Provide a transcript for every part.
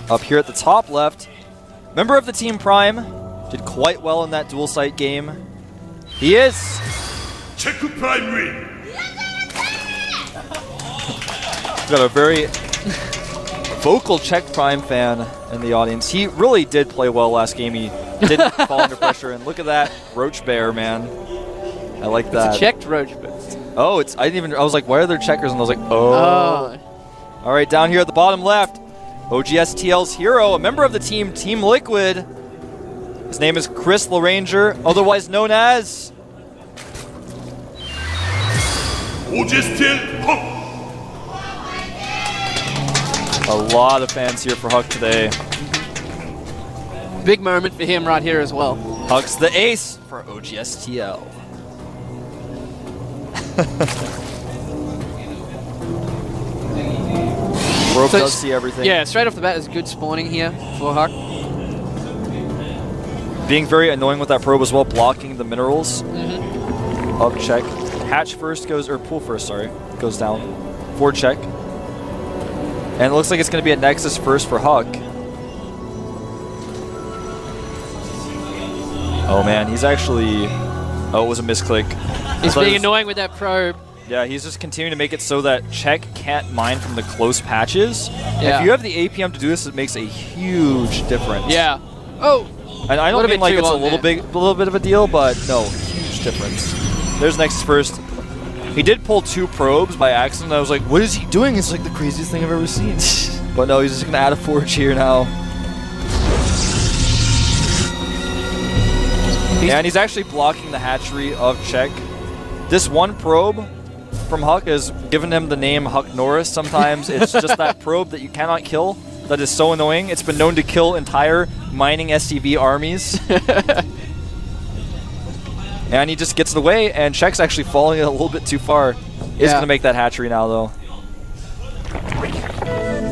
up here at the top left. Member of the Team Prime. Did quite well in that dual site game. He is. Check Prime win. Got a very vocal Czech Prime fan in the audience. He really did play well last game. He didn't fall under pressure. And look at that Roach Bear, man. I like that. It's a checked Roach Bear. Oh, I was like, why are there checkers? And I was like, oh. All right, down here at the bottom left, OGSTL's hero, a member of the team, Team Liquid. His name is Chris LaRanger, otherwise known as GSTL Huck. A lot of fans here for Huck today. Big moment for him right here as well. Huck's the ace for OGSTL. Rope does see everything. Yeah, straight off the bat is good spawning here for Huck. Being very annoying with that probe as well, blocking the minerals of check. Hatch first goes, or pool first, sorry, goes down for check. And it looks like it's going to be a Nexus first for Huck. Oh man, he's actually, oh, it was a misclick. He's being annoying with that probe. Yeah, he's just continuing to make it so that Check can't mine from the close patches. Yeah. If you have the APM to do this, it makes a huge difference. Yeah. Oh. And I don't mean like it's a little bit of a deal, but no, huge difference. There's Nexus first. He did pull 2 probes by accident. I was like, what is he doing? It's like the craziest thing I've ever seen. But no, he's just going to add a forge here now. And he's actually blocking the hatchery of Check. This one probe from Huck has given him the name Huck Norris. Sometimes it's just that probe that you cannot kill that is so annoying. It's been known to kill entire mining SCV armies. And he just gets it away, and Check's actually falling a little bit too far. He's going to make that hatchery now, though.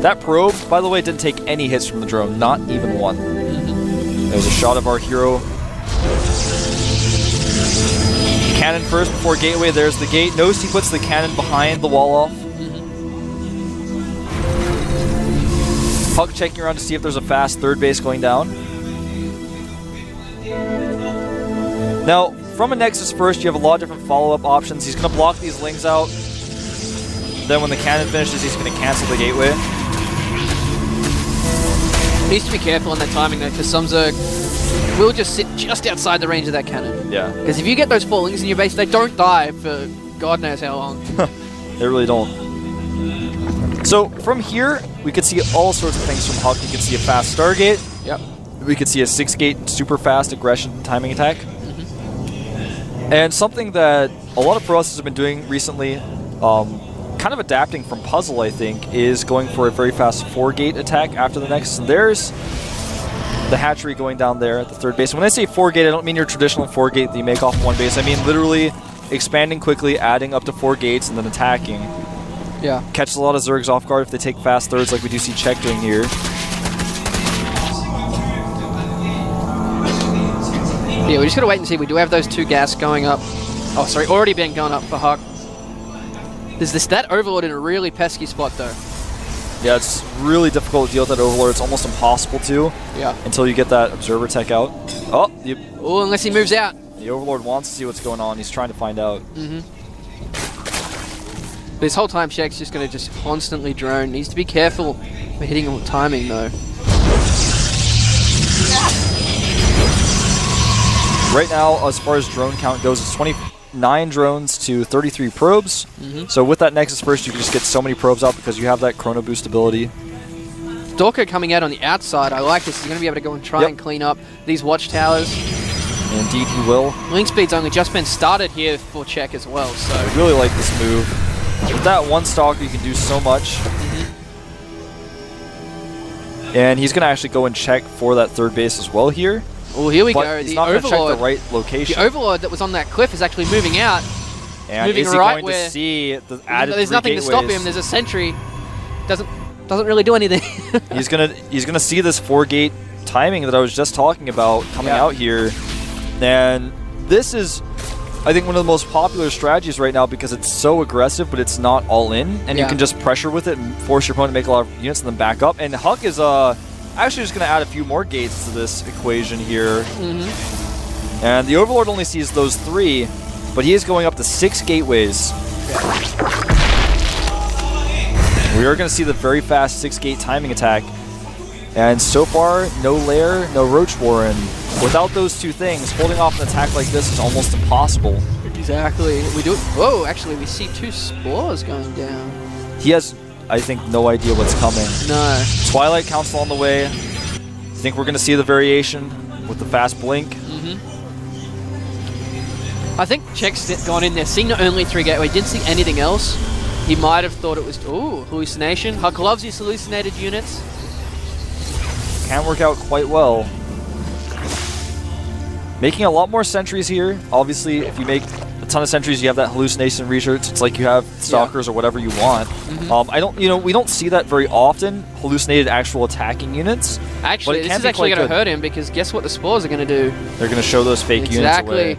That probe, by the way, didn't take any hits from the drone. Not even one. There's a shot of our hero. Cannon first before gateway. There's the gate. Notice he puts the cannon behind the wall off. Huck checking around to see if there's a fast third base going down. Now, from a Nexus first, you have a lot of different follow-up options. He's going to block these lings out. Then when the cannon finishes, he's going to cancel the gateway. Needs to be careful on that timing though, because Sumzerg will just sit just outside the range of that cannon. Yeah. Because if you get those 4 lings in your base, they don't die for God knows how long. They really don't. So from here, we could see all sorts of things from Huck. You could see a fast Stargate. Yep. We could see a 6-gate super fast aggression timing attack. And something that a lot of processors have been doing recently, kind of adapting from Puzzle, I think, is going for a very fast 4-gate attack after the Nexus. And there's the hatchery going down there at the third base. When I say 4-gate, I don't mean your traditional 4-gate that you make off one base. I mean literally expanding quickly, adding up to 4 gates, and then attacking. Yeah. Catches a lot of Zergs off guard if they take fast thirds like we do see Check doing here. Yeah, we just gotta wait and see. We do have those 2 gas going up. Oh, sorry, already been going up for Huck. There's that Overlord in a really pesky spot, though. Yeah, it's really difficult to deal with that Overlord. It's almost impossible to. Yeah. Until you get that Observer Tech out. Oh, unless he moves out. The Overlord wants to see what's going on. He's trying to find out. This whole time, Check's just gonna constantly drone. Needs to be careful for hitting him with timing, though. Right now, as far as drone count goes, it's 29 drones to 33 probes. So with that Nexus first, you can just get so many probes out because you have that chrono boost ability. Stalker coming out on the outside. I like this. He's going to be able to go and try and clean up these watchtowers. Indeed, he will. Link speed's only just been started here for Check as well. So I really like this move. With that one Stalker, you can do so much. And he's going to actually go and check for that third base as well here. Oh, here we go. He's not going to check the right location. The Overlord that was on that cliff is actually moving out. And moving is he right going to see the added There's nothing gateways. to stop him. There's a sentry. Doesn't really do anything. he's gonna see this 4-gate timing that I was just talking about coming out here. And this is, I think, one of the most popular strategies right now because it's so aggressive, but it's not all in. And you can just pressure with it and force your opponent to make a lot of units and then back up. And Huck is actually just going to add a few more gates to this equation here. And the Overlord only sees those 3, but he is going up to 6 gateways. We are going to see the very fast 6-gate timing attack. And so far, no Lair, no Roach Warren. Without those 2 things, holding off an attack like this is almost impossible. Exactly. We do. Whoa, actually, we see 2 spores going down. He has, I think, no idea what's coming. No. Twilight Council on the way. I think we're going to see the variation with the fast blink. I think Check's gone in there, seeing only 3 gateway, didn't see anything else. He might have thought it was, ooh, hallucination. Huck loves his hallucinated units. Can work out quite well. Making a lot more sentries here. Obviously, if you make a ton of sentries, you have that hallucination research. It's like you have stalkers or whatever you want. We don't see that very often. Hallucinated actual attacking units. Actually, this is actually going to hurt him because guess what the spores are going to do? They're going to show those fake units away.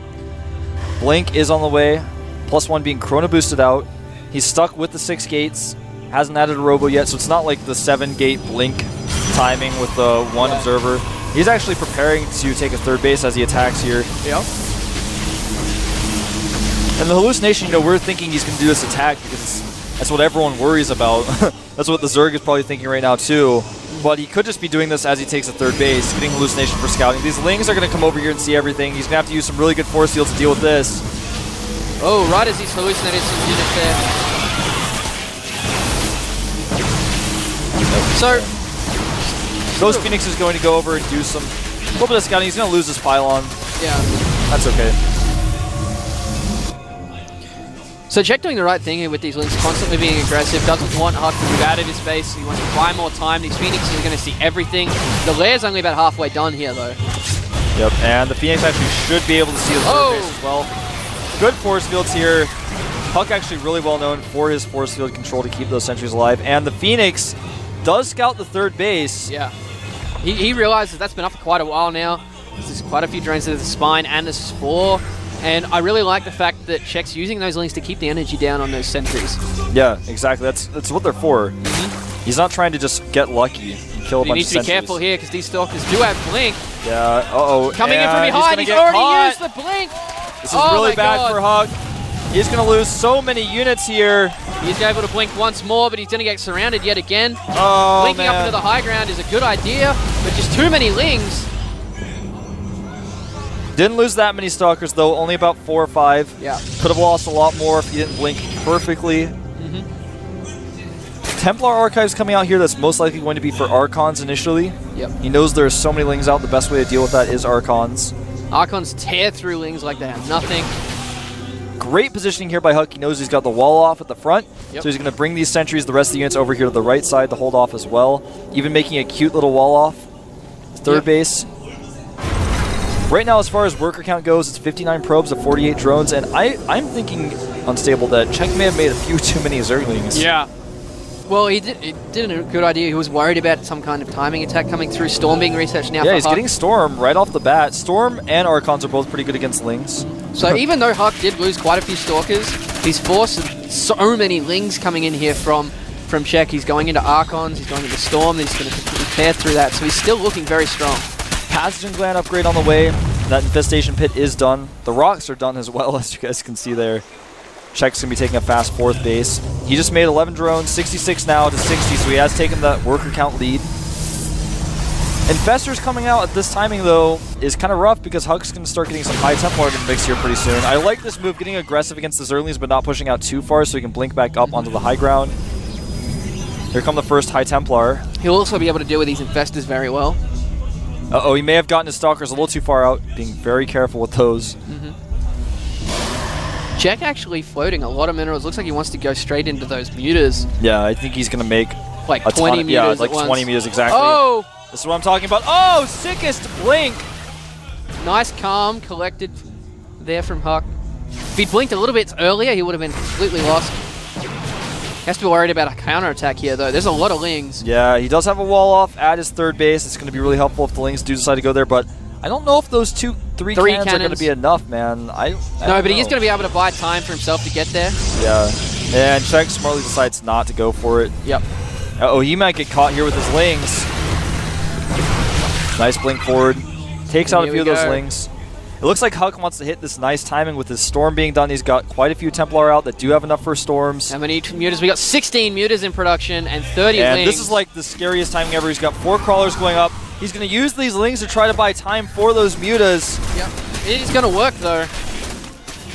Blink is on the way. +1 being Chrono boosted out. He's stuck with the 6 gates. Hasn't added a robo yet, so it's not like the 7-gate blink timing with the 1 observer. He's actually preparing to take a 3rd base as he attacks here. And the hallucination, we're thinking he's going to do this attack because that's what everyone worries about. That's what the Zerg is probably thinking right now too. But he could just be doing this as he takes a 3rd base, getting hallucination for scouting. These Lings are going to come over here and see everything. He's going to have to use some really good force fields to deal with this. Oh, right as he's hallucinated some units there. So, Ghost Phoenix is going to go over and do a little bit of scouting. He's going to lose his pylon. Yeah. That's okay. So Check doing the right thing here with these Lings, constantly being aggressive, doesn't want Huck to move out of his base, he wants to buy more time. These Phoenixes are going to see everything. The Lair's only about halfway done here though. Yep, and the Phoenix actually should be able to see the third base as well. Good force fields here. Huck actually really well known for his force field control to keep those sentries alive. And the Phoenix does scout the 3rd base. Yeah. He realizes that's been up for quite a while now. There's quite a few drains to the spine and the spore. And I really like the fact that Check's using those Lings to keep the energy down on those sentries. Yeah, exactly. That's what they're for. He's not trying to just get lucky and kill a bunch of sentries. He needs to be careful here because these Stalkers do have blink. Yeah, Coming in from behind, he's already used the blink. This is really bad for Huck. He's going to lose so many units here. He's able to blink once more, but he's going to get surrounded yet again. Blinking up into the high ground is a good idea, but just too many Lings. Didn't lose that many Stalkers, though. Only about 4 or 5. Yeah. Could have lost a lot more if he didn't blink perfectly. Templar Archives coming out here. That's most likely going to be for Archons initially. Yep. He knows there are so many Lings out. The best way to deal with that is Archons. Archons tear through Lings like they have nothing. Great positioning here by Huck. He knows he's got the wall off at the front. So he's going to bring these sentries, the rest of the units, over here to the right side to hold off as well. Even making a cute little wall off. 3rd base. Right now, as far as worker count goes, it's 59 probes of 48 drones, and I'm thinking, Unstable, that Check may have made a few too many Zerglings. Yeah. Well, he did a good idea. He was worried about some kind of timing attack coming through. Storm being researched now. Yeah, he's getting Storm right off the bat. Storm and Archons are both pretty good against Lings. So even though Huck did lose quite a few Stalkers, he's forced so many Lings coming in here from Check. He's going into Archons, he's going into Storm, he's going to completely tear through that. So he's still looking very strong. Pathogen Gland upgrade on the way. That Infestation Pit is done. The rocks are done as well, as you guys can see there. Check's going to be taking a fast 4th base. He just made 11 drones, 66 now to 60, so he has taken that worker count lead. Infestors coming out at this timing, though, is kind of rough because Huck's going to start getting some high Templar in the mix here pretty soon. I like this move, getting aggressive against the Zerglings, but not pushing out too far so he can blink back up onto the high ground. Here come the first high Templar. He'll also be able to deal with these Infestors very well. He may have gotten his Stalkers a little too far out, being very careful with those. Check actually floating a lot of minerals. Looks like he wants to go straight into those muters. Yeah, I think he's going to make like 20 meters. Yeah, like 20 meters exactly. Oh! This is what I'm talking about. Oh, sickest blink! Nice calm collected there from Huck. If he'd blinked a little bit earlier, he would have been completely lost. He has to be worried about a counterattack here, though. There's a lot of Lings. Yeah, he does have a wall off at his 3rd base. It's going to be really helpful if the Lings do decide to go there, but I don't know if those three cannons are going to be enough, man. I no, but he is going to be able to buy time for himself to get there. Yeah. And Check smartly decides not to go for it. Yep. He might get caught here with his Lings. Nice blink forward. Takes out a few of those lings. It looks like Huck wants to hit this nice timing with his storm being done. He's got quite a few Templar out that do have enough for storms. How many mutas? We got 16 mutas in production and 30 lings. And this is like the scariest timing ever. He's got 4 crawlers going up. He's going to use these lings to try to buy time for those mutas. Yep. It is going to work though.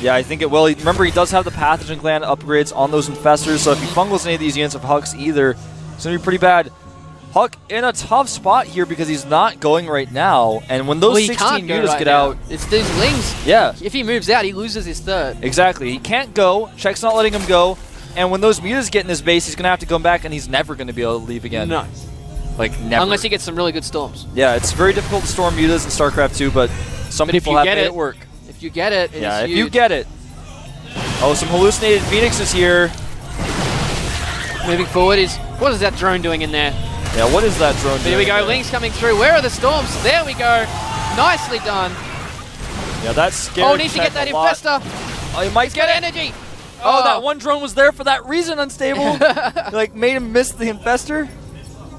Yeah, I think it will. Remember, he does have the pathogen gland upgrades on those infestors, so if he fungals any of these units of Huck's either, it's going to be pretty bad. Huck in a tough spot here because he's not going right now, and when those 16 mutas get out... It's these lings. Yeah. If he moves out, he loses his third. Exactly. He can't go. Check's not letting him go, and when those mutas get in his base, he's going to have to come back, and he's never going to be able to leave again. No. Like, never. Unless he gets some really good storms. Yeah, it's very difficult to storm mutas in StarCraft 2, but some people have made it work. If you get it, yeah, if you get it. Oh, some hallucinated phoenixes here. Moving forward is... What is that drone doing in there? Yeah, what is that drone doing? Here we go, lings coming through. Where are the storms? There we go. Nicely done. Yeah, that's scary. Oh, needs to get that infestor. Oh, he might get energy. Oh, that one drone was there for that reason, Unstable. Like, made him miss the infestor.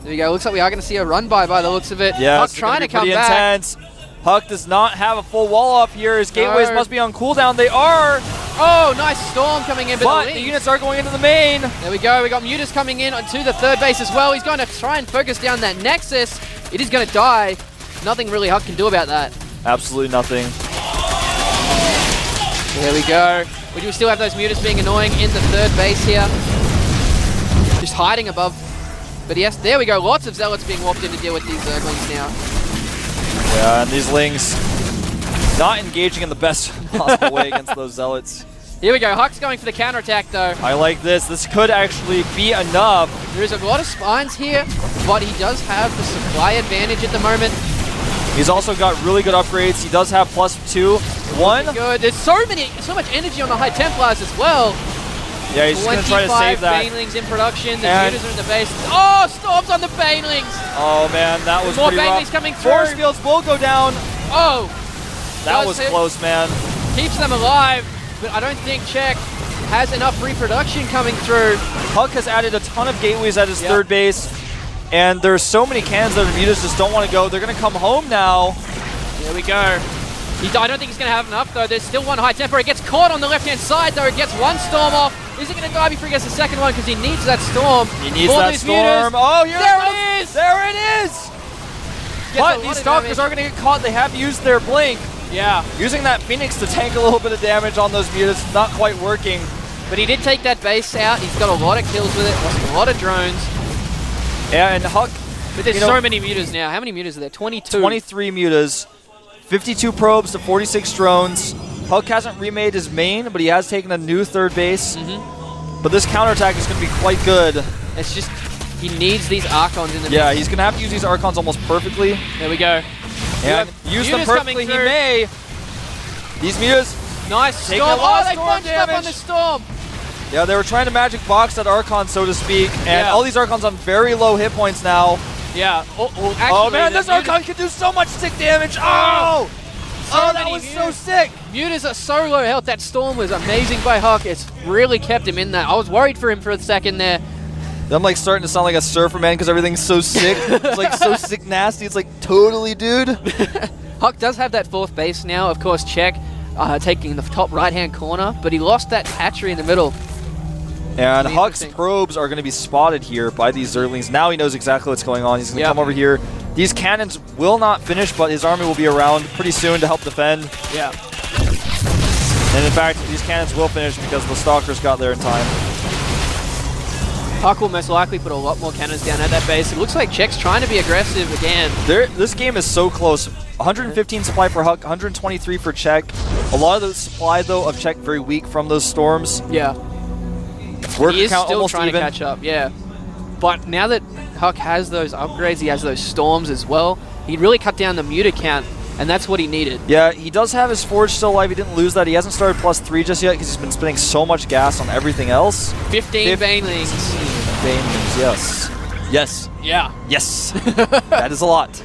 There we go. Looks like we are going to see a run by the looks of it. Yeah, Huck trying to come back. Intense. Huck does not have a full wall off here. His gateways must be on cooldown. They are. Oh, nice storm coming in. But the units are going into the main. There we go. We got mutas coming in to the third base as well. He's going to try and focus down that Nexus. It is going to die. Nothing really Huck can do about that. Absolutely nothing. There we go. We do still have those mutas being annoying in the third base here. Just hiding above. But yes, there we go. Lots of zealots being warped in to deal with these Zerglings now. Yeah, and these lings not engaging in the best possible way against those zealots. Here we go. Huck's going for the counterattack, though. I like this. This could actually be enough. There is a lot of spines here, but he does have the supply advantage at the moment. He's also got really good upgrades. He does have +2. One. Good. There's so much energy on the High Templars as well. Yeah, he's just going to try to save that. 25 Banelings in production. The mutas are in the base. Oh, storms on the Banelings. Oh, man, that was more pretty Banelings rough. coming through. Force fields will go down. Oh. That was close, man. Keeps them alive, but I don't think Czech has enough reproduction coming through. Huck has added a ton of gateways at his third base, and there's so many cannons that the mutas just don't want to go. They're going to come home now. There we go. I don't think he's going to have enough, though. There's still one High Temper. It gets caught on the left-hand side, though. It gets one storm off. Is he going to die before he gets the second one? Because he needs that storm. He needs that storm. Oh, here it is! There it is! But these Stalkers are going to get caught. They have used their blink. Yeah. Using that Phoenix to tank a little bit of damage on those mutas, not quite working. But he did take that base out. He's got a lot of kills with it, lost a lot of drones. Yeah, and Huck... But there's so many mutas now. How many mutas are there? 22. 23 mutas. 52 probes to 46 drones. Huck hasn't remade his main, but he has taken a new third base. But this counterattack is going to be quite good. It's just, he needs these Archons in the Yeah, mix. he's going to have to use these Archons almost perfectly. There we go. And use them perfectly, he may. These mutas. Nice storm. Oh, they bunched up on the storm. Yeah, they were trying to magic box that Archon, so to speak. And all these Archons on very low hit points now. Yeah. Oh man, this Archon can do so much sick damage. Oh! Oh, that was so sick. Mutas are so low health. That storm was amazing by Huck. It's really kept him in there. I was worried for him for a second there. I'm like starting to sound like a surfer man because everything's so sick. It's like so sick nasty. It's like totally, dude. Huck does have that fourth base now. Of course, Czech taking the top right-hand corner, but he lost that hatchery in the middle. And Huck's probes are going to be spotted here by these Zerglings. Now he knows exactly what's going on. He's going to come over here. These cannons will not finish, but his army will be around pretty soon to help defend. Yeah. And in fact, these cannons will finish because the Stalkers got there in time. Huck will most likely put a lot more cannons down at that base. It looks like Czech's trying to be aggressive again. This game is so close. 115 supply for Huck, 123 for Czech. A lot of the supply, though, of Czech very weak from those storms. Yeah. Work he is count still almost trying even. to catch up, yeah. But now that Huck has those upgrades, he has those storms as well, he really cut down the muta count, and that's what he needed. Yeah, he does have his Forge still alive. He didn't lose that. He hasn't started +3 just yet because he's been spending so much gas on everything else. 15 Banelings. Banelings, yes. Yes. Yeah. Yes. That is a lot.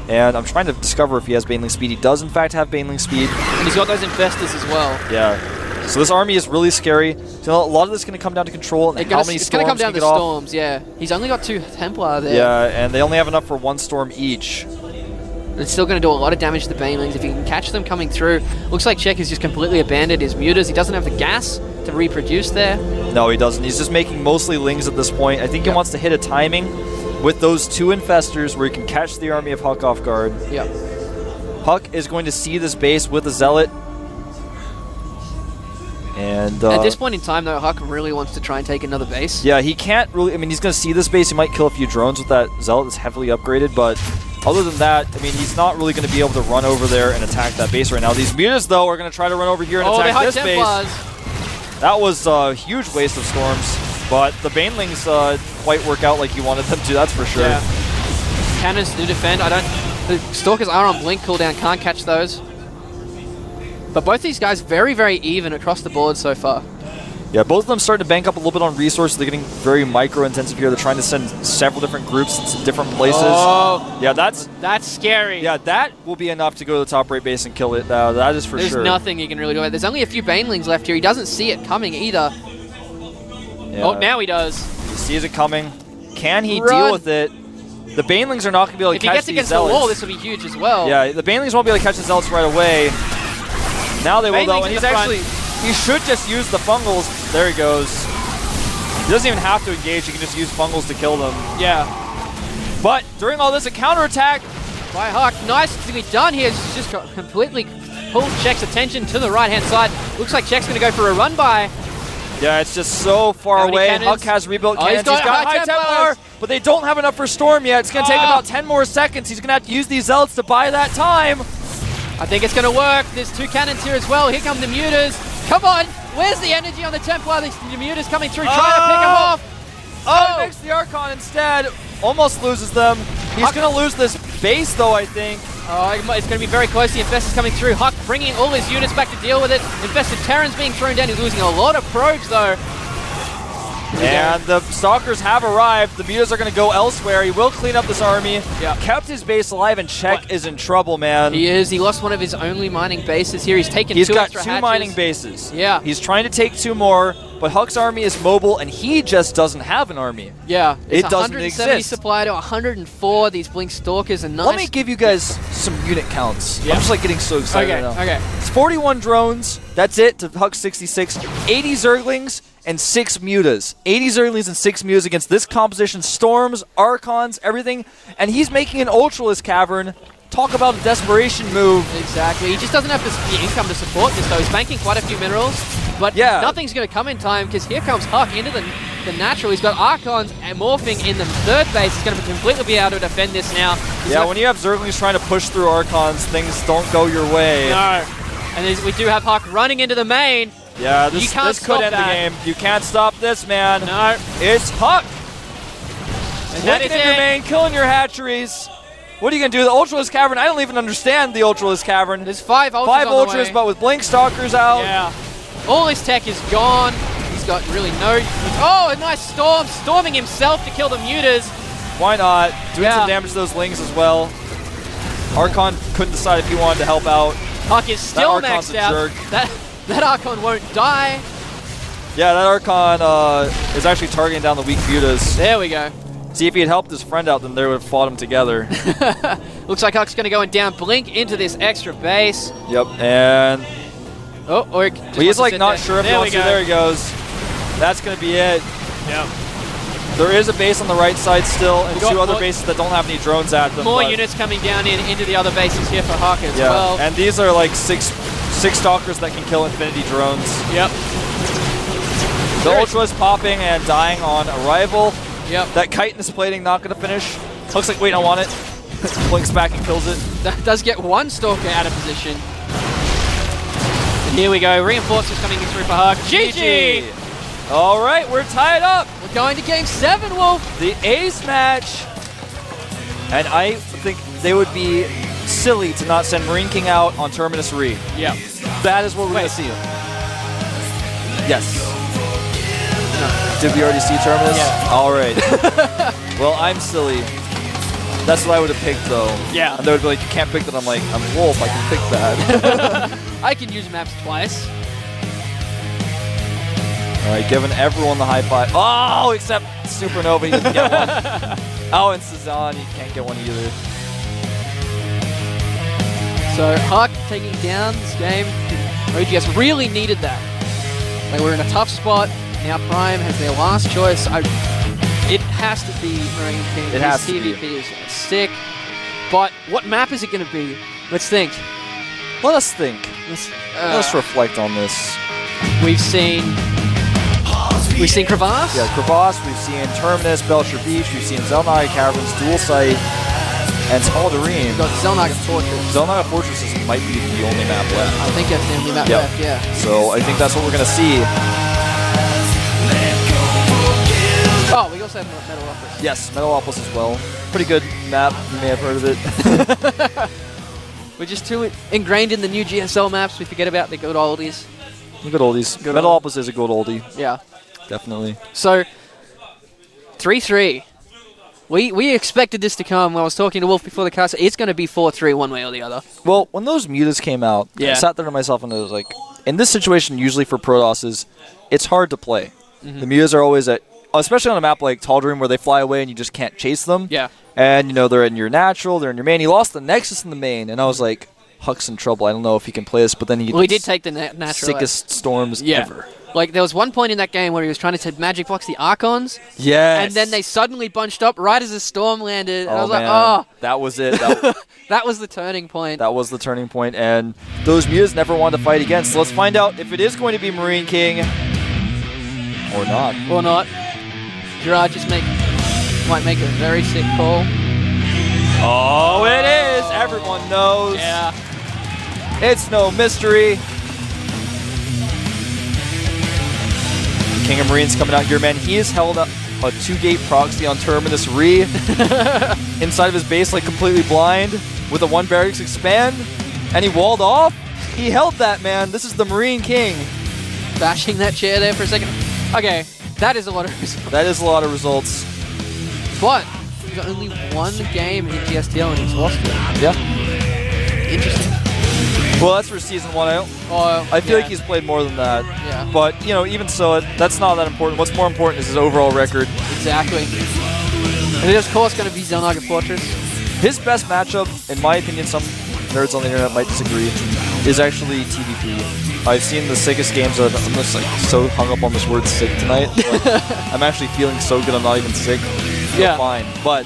And I'm trying to discover if he has Baneling speed. He does, in fact, have Baneling speed. And he's got those Infestors as well. Yeah. So this army is really scary. So a lot of this is going to come down to control and how many storms it's going to come down to off. storms, yeah. He's only got 2 Templar there. Yeah, and they only have enough for 1 storm each. It's still going to do a lot of damage to the Banelings if he can catch them coming through. Looks like Czech has just completely abandoned his mutas. He doesn't have the gas to reproduce there. No, he doesn't. He's just making mostly Lings at this point. I think he wants to hit a timing with those 2 Infestors where he can catch the army of Huck off guard. Yep. Huck is going to see this base with a Zealot. And at this point in time, though, Huck really wants to try and take another base. Yeah, he can't really... I mean, he's going to see this base. He might kill a few drones with that Zealot that's heavily upgraded, but other than that, I mean, he's not really going to be able to run over there and attack that base right now. These mutas, though, are going to try to run over here and attack this base. That was a huge waste of storms, but the Banelings quite work out like you wanted them to, that's for sure. Yeah. Cannons do defend. The Stalkers are on blink cooldown, can't catch those. But both these guys very, very even across the board so far. Yeah, both of them starting to bank up a little bit on resources. They're getting very micro-intensive here. They're trying to send several different groups to different places. Oh, yeah, that's scary. Yeah, that will be enough to go to the top right base and kill it. That is for sure. There's nothing he can really do. There's only a few Banelings left here. He doesn't see it coming either. Yeah. Oh, now he does. He sees it coming. Can he deal with it? The Banelings are not going to be able to catch these Zealots. If he gets against the wall, this will be huge as well. Yeah, the Banelings won't be able to catch the Zealots right away. Now they will, though, and he's actually... He should just use the Fungals. There he goes. He doesn't even have to engage. He can just use Fungals to kill them. Yeah. But during all this, a counterattack by Huck. Nice to be done here. He's just got completely pulled Czech's attention to the right-hand side. Looks like Czech's going to go for a run-by. Yeah, it's just so far away. Cannons? Huck has rebuilt cannons. He's got high Templar, but they don't have enough for Storm yet. It's going to take about 10 more seconds. He's going to have to use these Zealots to buy that time. I think it's going to work. There's 2 cannons here as well. Here come the mutas. Come on. Where's the energy on the Templar? The mutas coming through, trying to pick him off. Oh, he makes the Archon instead. Almost loses them. He's going to lose this base, though, I think. Oh, it's going to be very close. The Infestors coming through. Huck bringing all his units back to deal with it. Infested Terrans being thrown down. He's losing a lot of probes, though. And the Stalkers have arrived. The mutas are going to go elsewhere. He will clean up this army. Yeah. Kept his base alive, and Czech is in trouble, man. He is. He lost one of his only mining bases here. He's taken 2 extra hatches. He's got 2 mining bases. Yeah. He's trying to take 2 more, but Huck's army is mobile, and he just doesn't have an army. Yeah. It doesn't 170 exist. supply to 104. These Blink Stalkers are nice. Let me give you guys some unit counts. Yeah. I'm just like getting so excited right now. Okay. It's 41 drones. That's it to Huck's 66. 80 Zerglings and 6 mutas. 80 Zerglings and 6 mutas against this composition. Storms, Archons, everything. And he's making an Ultralisk Cavern. Talk about a desperation move. Exactly. He just doesn't have the income to support this, though. He's banking quite a few minerals, but nothing's going to come in time because here comes Huck into the natural. He's got Archons and morphing in the 3rd base. He's going to completely be able to defend this now. When you have Zerglings trying to push through Archons, things don't go your way. No. And we do have Huck running into the main. Yeah, this could end the game. You can't stop this, man. No. It's Huck. And that is in your main, killing your hatcheries. What are you going to do? The Ultralisk Cavern? I don't even understand the Ultralisk Cavern. There's 5 Ultras 5 Ultras, but with Blink Stalkers out. Yeah. All his tech is gone. He's got really no... Oh, a nice storm. Storming himself to kill the mutas. Why not? Doing some damage to those Lings as well. Archon couldn't decide if he wanted to help out. Huck is still maxed out. That Archon won't die. Yeah, that Archon is actually targeting down the weak mutas. There we go. See, if he had helped his friend out, then they would have fought him together. Looks like Huck's going to go and down Blink into this extra base. Yep, and... Oh, or he's like not sure if he wants to. There he goes. That's going to be it. Yep. There is a base on the right side still, and 2 other bases that don't have any drones at them. More units coming down into the other bases here for Huck as well. And these are like 6 Stalkers that can kill Infinity drones. Yep. The Ultra is popping and dying on arrival. Yep. That chitinous plating not going to finish. Looks like, wait, I want it. Blinks back and kills it. That does get 1 Stalker out of position. And here we go. Reinforcements coming in through for Huck. GG! All right, we're tied up. We're going to Game 7, Wolf. The ace match. And I think they would be silly to not send Marine King out on Terminus Re. Yeah. That is what we're going to see him. Yes. No. Did we already see Terminus? Yeah. All right. Well, I'm silly. That's what I would have picked, though. Yeah. And they would be like, you can't pick that. I'm like, I'm Wolf. I can pick that. I can use maps twice. All right, giving everyone the high five. Oh, except Supernova, he didn't get one. Oh, and Cezanne, you can't get one either. So Huck taking down this game. OGS really needed that. They were in a tough spot. Now Prime has their last choice. It has to be Marine King. It has to be. TVP is sick. But what map is it going to be? Let's think. Let us think. Let's reflect on this. We've seen Crevasse. Yeah, Crevasse. We've seen Terminus, Belcher Beach. We've seen Zelnaga Caverns, Dual Sight, and Tal'Darim. We've got Zelnaga Fortress. Zelnaga Fortress might be the only map left. I think that's the only map left, yeah. So I think that's what we're going to see. Oh, we also have Metalopolis. Yes, Metalopolis as well. Pretty good map. You may have heard of it. We're just too ingrained in the new GSL maps, we forget about the good oldies. Good oldies. Metalopolis is a good oldie. Yeah. Definitely. So, 3-3. We expected this to come. When I was talking to Wolf before the cast, it's going to be 4-3 one way or the other. Well, when those mutas came out, I sat there to myself and I was like, in this situation, usually for Protosses, it's hard to play. The mutas are always especially on a map like Tal'Darim where they fly away and you just can't chase them. Yeah. And, you know, they're in your natural, they're in your main. He lost the Nexus in the main, and I was like, Huck's in trouble. I don't know if he can play this, but then he did take the natural. Sickest storms ever. Like, there was one point in that game where he was trying to Magic Box the Archons. Yes. And then they suddenly bunched up right as the storm landed. And I was man. like, oh. That was it. That was the turning point. That was the turning point, and those mutas never wanted to fight again. So let's find out if it is going to be Marine King or not. Or not. Gerard just might make a very sick call. Oh, it is! Everyone knows. Yeah. It's no mystery. King of Marines coming out here, man. He has held up a 2-gate proxy on Terminus Re inside of his base, like completely blind, with a 1 barracks expand, and he walled off. He held that, man. This is the Marine King. Bashing that chair there for a second. Okay, that is a lot of results. That is a lot of results. But he's got only one game in GSTL and he's lost it. Yeah. Interesting. Well, that's for Season 1. I feel like he's played more than that. Yeah. But, you know, even so, that's not that important. What's more important is his overall record. Exactly. And it is, of course, going to be Zelnaga Fortress. His best matchup, in my opinion, some nerds on the internet might disagree, is actually TVP. I've seen the sickest games of I'm just like so hung up on this word sick tonight. Like, I'm actually feeling so good I'm not even sick. So fine. But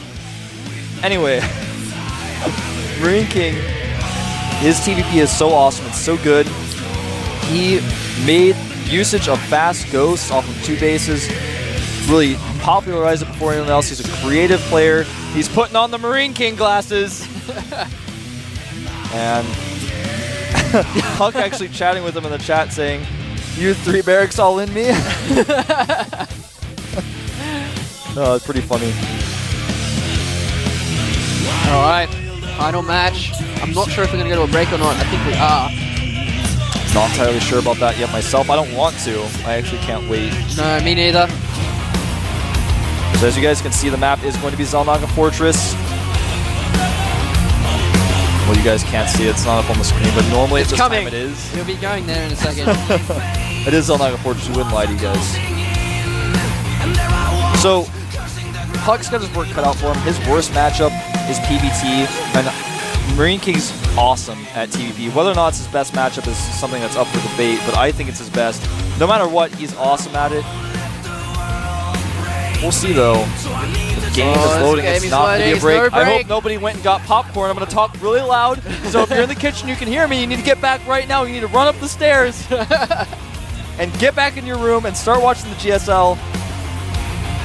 anyway, Marine King, his TVP is so awesome. It's so good. He made usage of fast ghosts off of 2 bases. Really popularized it before anyone else. He's a creative player. He's putting on the Marine King glasses. And Huck actually chatting with him in the chat saying, "You 3 barracks all in me?" Oh, it's pretty funny. Alright, final match. I'm not sure if we're going to go to a break or not. I think we are. Not entirely sure about that yet myself. I don't want to. I actually can't wait. No, me neither. So as you guys can see, the map is going to be Zelnaga Fortress. Well, you guys can't see it. It's not up on the screen, but normally at this time it is. He'll be going there in a second. It is Zelnaga Fortress. We wouldn't lie to you guys. So, Huck's got his work cut out for him. His worst matchup is PBT, and Marine King's awesome at TVP. Whether or not it's his best matchup is something that's up for debate, but I think it's his best. No matter what, he's awesome at it. We'll see, though. The game is loading. It's not going to be a break. I hope nobody went and got popcorn. I'm going to talk really loud, so if you're in the kitchen, you can hear me. You need to get back right now. You need to run up the stairs and get back in your room and start watching the GSL.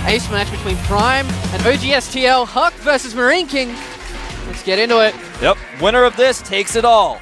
Ace match between Prime and OGSTL. Huck versus Marine King. Let's get into it. Yep. Winner of this takes it all.